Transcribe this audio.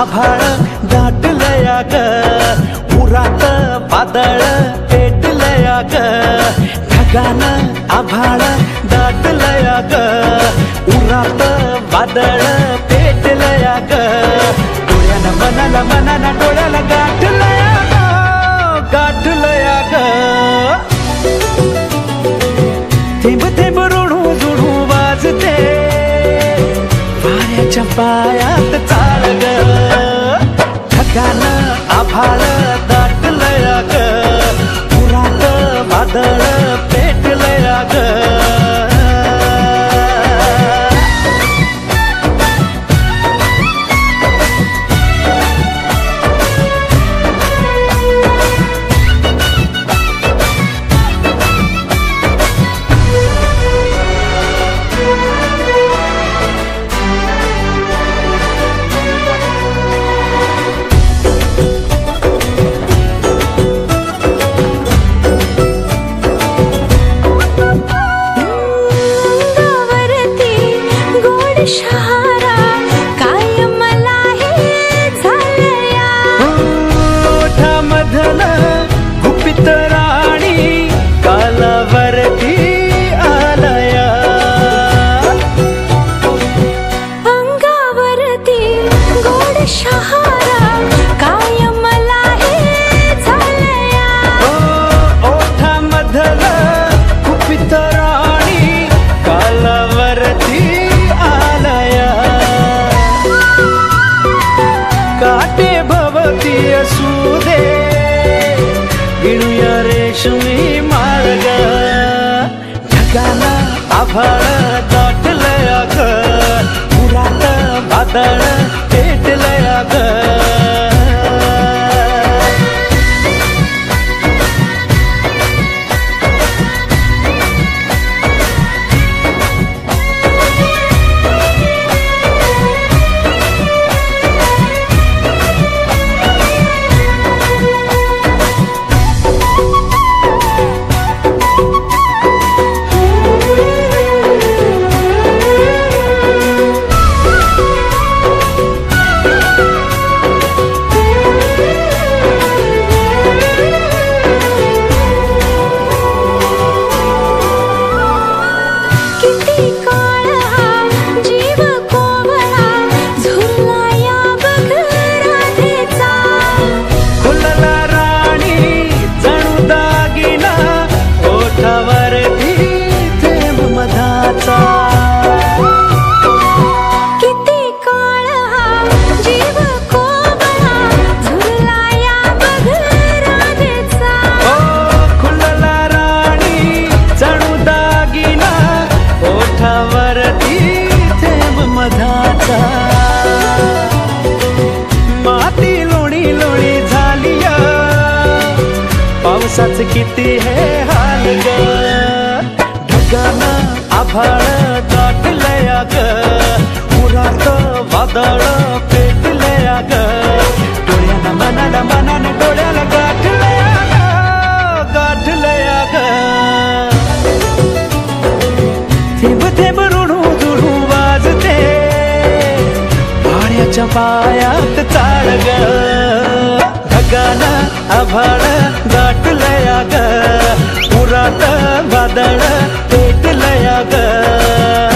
आभाळ दाटलया ग, उरात वादळ पेटलया ग, ढगानं आभाळ दाटलया ग, उरात वादळ पेटलया ग, डोळ्यानं मनाला मनाला डोळ्याला गाठलया ग, गाठलया ग, थेंब थेंब ऋणू जुणू वाजते वाऱ्याच्या पायात चाळ ग, ढगानं आभाळ दाटलया ग, उरात वादळ पेटलया ग. रेशमी मार्ग ढगानं आभाळ दाटलया ग, उरात वादळ पेटलया ग. माती लोणी लोणी झाली पावसाच किती हे हाल ग, ढगानं आभाळ दाटलया ग, उरात वादळ पेटलया ग, डोळ्यानं मनाला मनानं डोळ्याला गाठलया ग, गाठलया ग, थेंब थेंब ऋणू जुळू वाजते वाऱ्याच्या पायात चाळ ग, ढगानं आभाळ दाटलया ग, उरात वादळ पेटलया ग.